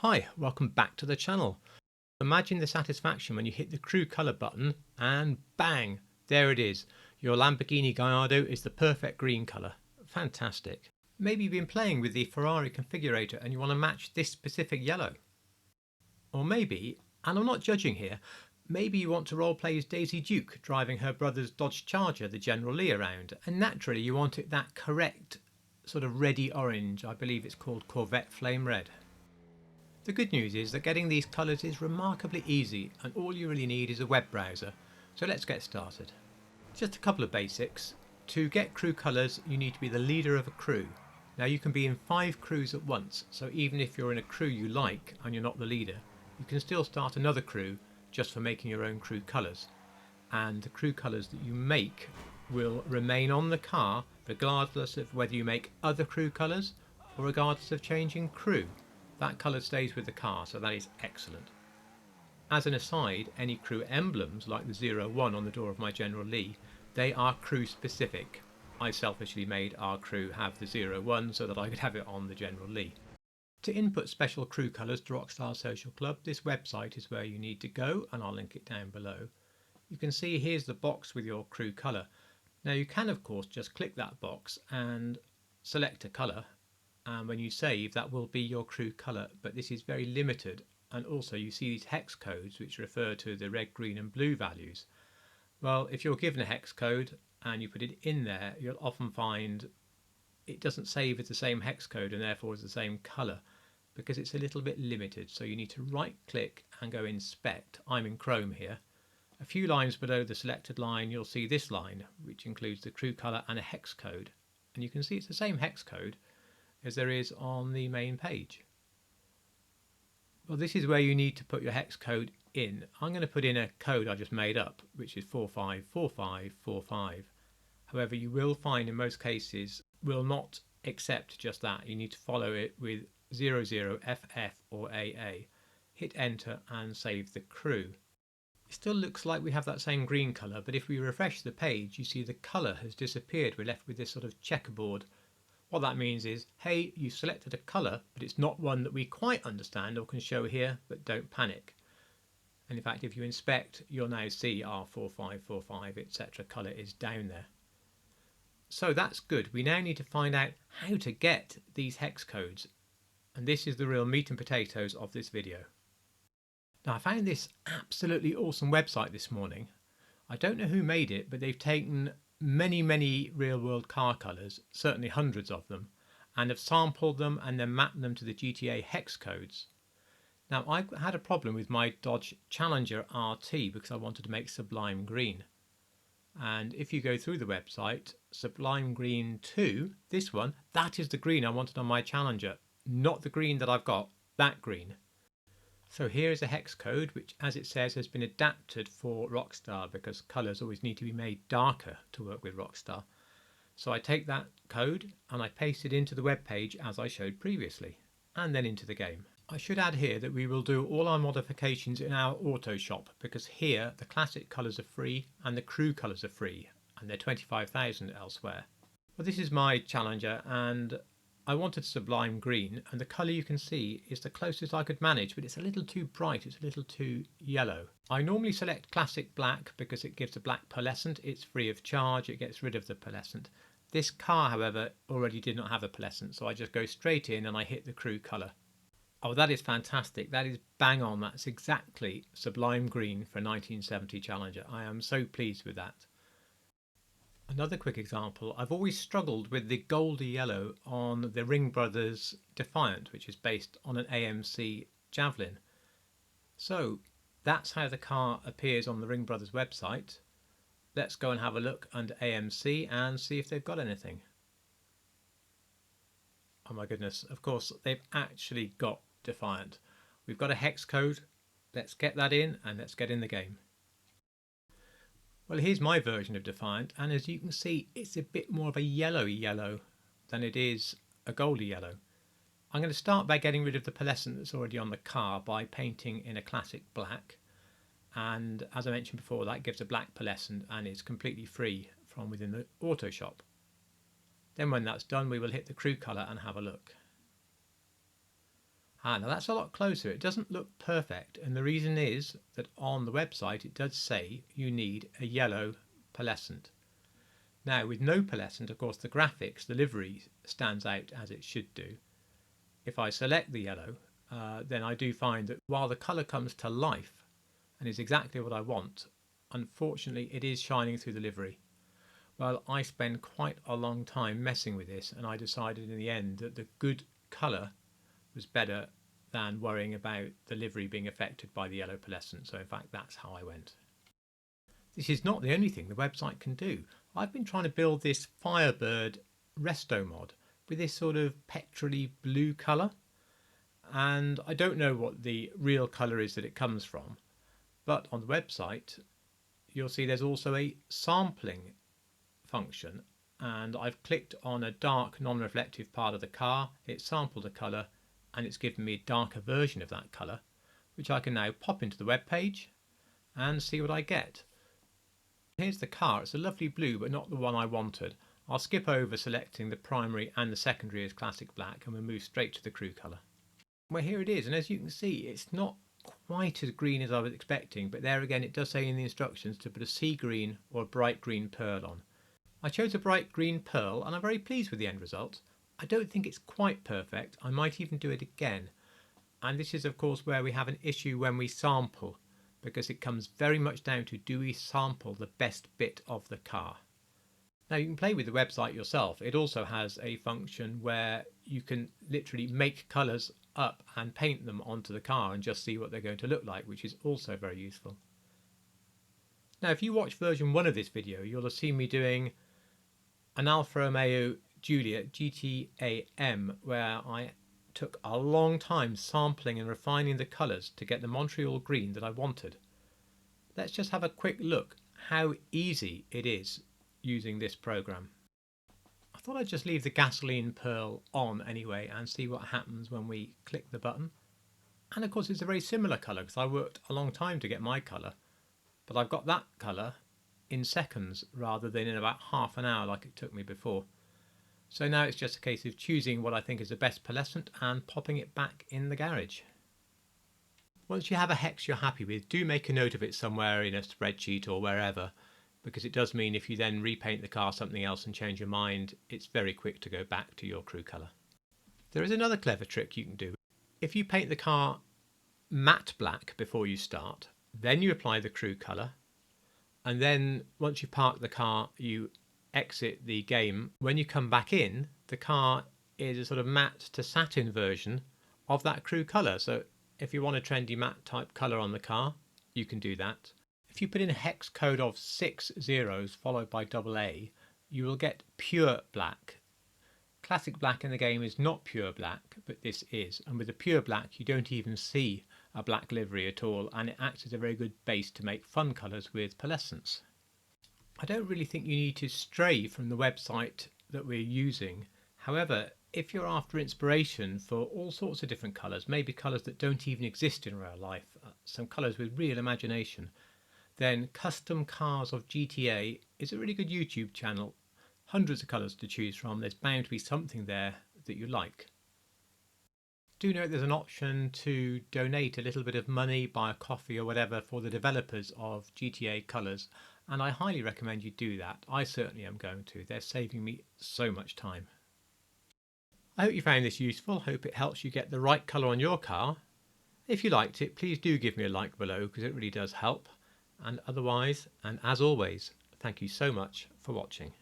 Hi, welcome back to the channel. Imagine the satisfaction when you hit the crew colour button and bang, there it is. Your Lamborghini Gallardo is the perfect green colour. Fantastic. Maybe you've been playing with the Ferrari configurator and you want to match this specific yellow. Or maybe, and I'm not judging here, maybe you want to roleplay as Daisy Duke driving her brother's Dodge Charger, the General Lee, around, and naturally you want it that correct sort of reddy orange. I believe it's called Corvette Flame Red. The good news is that getting these colours is remarkably easy and all you really need is a web browser. So let's get started. Just a couple of basics. To get crew colours you need to be the leader of a crew. Now you can be in 5 crews at once, so even if you're in a crew you like and you're not the leader, you can still start another crew just for making your own crew colours. And the crew colours that you make will remain on the car regardless of whether you make other crew colours or regardless of changing crew. That colour stays with the car, so that is excellent. As an aside, any crew emblems like the 01 on the door of my General Lee, they are crew specific. I selfishly made our crew have the 01 so that I could have it on the General Lee. To input special crew colours to Rockstar Social Club, this website is where you need to go and I'll link it down below. You can see here's the box with your crew colour. Now you can of course just click that box and select a colour, and when you save that will be your crew colour, but this is very limited, and also you see these hex codes which refer to the red, green and blue values. Well, if you're given a hex code and you put it in there, you'll often find it doesn't save as the same hex code and therefore is the same colour because it's a little bit limited. So you need to right click and go inspect. I'm in Chrome here. A few lines below the selected line you'll see this line which includes the crew colour and a hex code, and you can see it's the same hex code as there is on the main page. Well, this is where you need to put your hex code in. I'm going to put in a code I just made up, which is 454545. However, you will find in most cases will not accept just that. You need to follow it with 00FF or AA. Hit enter and save the crew. It still looks like we have that same green colour, but if we refresh the page you see the colour has disappeared. We're left with this sort of checkerboard. What that means is, hey, you selected a colour, but it's not one that we quite understand or can show here, but don't panic. And in fact, if you inspect, you'll now see our 4545, etc. colour is down there. So that's good. We now need to find out how to get these hex codes. And this is the real meat and potatoes of this video. Now, I found this absolutely awesome website this morning. I don't know who made it, but they've taken many real-world car colours, certainly hundreds of them, and have sampled them and then mapped them to the GTA hex codes. Now I had a problem with my Dodge Challenger RT because I wanted to make Sublime Green, and if you go through the website, Sublime Green 2, this one, that is the green I wanted on my Challenger, not the green that I've got, that green. So here is a hex code which, as it says, has been adapted for Rockstar because colours always need to be made darker to work with Rockstar. So I take that code and I paste it into the web page as I showed previously, and then into the game. I should add here that we will do all our modifications in our auto shop because here the classic colours are free and the crew colours are free, and they're 25,000 elsewhere. Well, this is my Challenger and I wanted Sublime Green, and the colour you can see is the closest I could manage, but it's a little too bright, it's a little too yellow. I normally select Classic Black because it gives a black pearlescent, it's free of charge, it gets rid of the pearlescent. This car, however, already did not have a pearlescent, so I just go straight in and I hit the crew colour. Oh, that is fantastic, that is bang on, that's exactly Sublime Green for a 1970 Challenger. I am so pleased with that. Another quick example, I've always struggled with the goldy yellow on the Ring Brothers Defiant, which is based on an AMC Javelin. So that's how the car appears on the Ring Brothers website. Let's go and have a look under AMC and see if they've got anything. Oh my goodness, of course they've actually got Defiant. We've got a hex code, let's get that in and let's get in the game. Well, here's my version of Defiant, and as you can see it's a bit more of a yellowy yellow than it is a goldy yellow. I'm going to start by getting rid of the pearlescent that's already on the car by painting in a classic black, and as I mentioned before that gives a black pearlescent and is completely free from within the auto shop. Then when that's done we will hit the crew colour and have a look. Now that's a lot closer. It doesn't look perfect, and the reason is that on the website it does say you need a yellow pearlescent. Now with no pearlescent, of course, the graphics, the livery stands out as it should do. If I select the yellow, then I do find that while the colour comes to life and is exactly what I want, unfortunately it is shining through the livery. Well, I spent quite a long time messing with this, and I decided in the end that the good colour was better than worrying about the livery being affected by the yellow pearlescent. So in fact, that's how I went. This is not the only thing the website can do. I've been trying to build this Firebird resto mod with this sort of petrol-y blue colour, and I don't know what the real colour is that it comes from, but on the website you'll see there's also a sampling function, and I've clicked on a dark non-reflective part of the car, it sampled a colour, and it's given me a darker version of that colour, which I can now pop into the web page and see what I get. Here's the car. It's a lovely blue, but not the one I wanted. I'll skip over selecting the primary and the secondary as classic black, and we'll move straight to the crew colour. Well, here it is, and as you can see, it's not quite as green as I was expecting, but there again it does say in the instructions to put a sea green or a bright green pearl on. I chose a bright green pearl, and I'm very pleased with the end result. I don't think it's quite perfect. I might even do it again. And this is of course where we have an issue when we sample, because it comes very much down to, do we sample the best bit of the car? Now you can play with the website yourself. It also has a function where you can literally make colours up and paint them onto the car and just see what they're going to look like, which is also very useful. Now if you watch version 1 of this video, you'll have seen me doing an Alfa Romeo Giulia GT-AM, where I took a long time sampling and refining the colours to get the Montreal green that I wanted. Let's just have a quick look how easy it is using this program. I thought I'd just leave the gasoline pearl on anyway and see what happens when we click the button. And of course it's a very similar colour, because I worked a long time to get my colour, but I've got that colour in seconds rather than in about half an hour like it took me before. So now it's just a case of choosing what I think is the best pearlescent and popping it back in the garage. Once you have a hex you're happy with, do make a note of it somewhere in a spreadsheet or wherever, because it does mean if you then repaint the car something else and change your mind, it's very quick to go back to your crew colour. There is another clever trick you can do. If you paint the car matte black before you start, then you apply the crew colour, and then once you park the car you exit the game. When you come back in, the car is a sort of matte to satin version of that crew colour. So if you want a trendy matte type colour on the car, you can do that. If you put in a hex code of 6 zeros followed by AA, you will get pure black. Classic black in the game is not pure black, but this is, and with the pure black you don't even see a black livery at all, and it acts as a very good base to make fun colours with pearlescents. I don't really think you need to stray from the website that we're using. However, if you're after inspiration for all sorts of different colours, maybe colours that don't even exist in real life, some colours with real imagination, then Custom Cars of GTA is a really good YouTube channel. Hundreds of colours to choose from. There's bound to be something there that you like. Do note there's an option to donate a little bit of money, buy a coffee or whatever for the developers of GTA colours, and I highly recommend you do that. I certainly am going to. They're saving me so much time. I hope you found this useful. Hope it helps you get the right colour on your car. If you liked it, please do give me a like below, because it really does help. And otherwise, and as always, thank you so much for watching.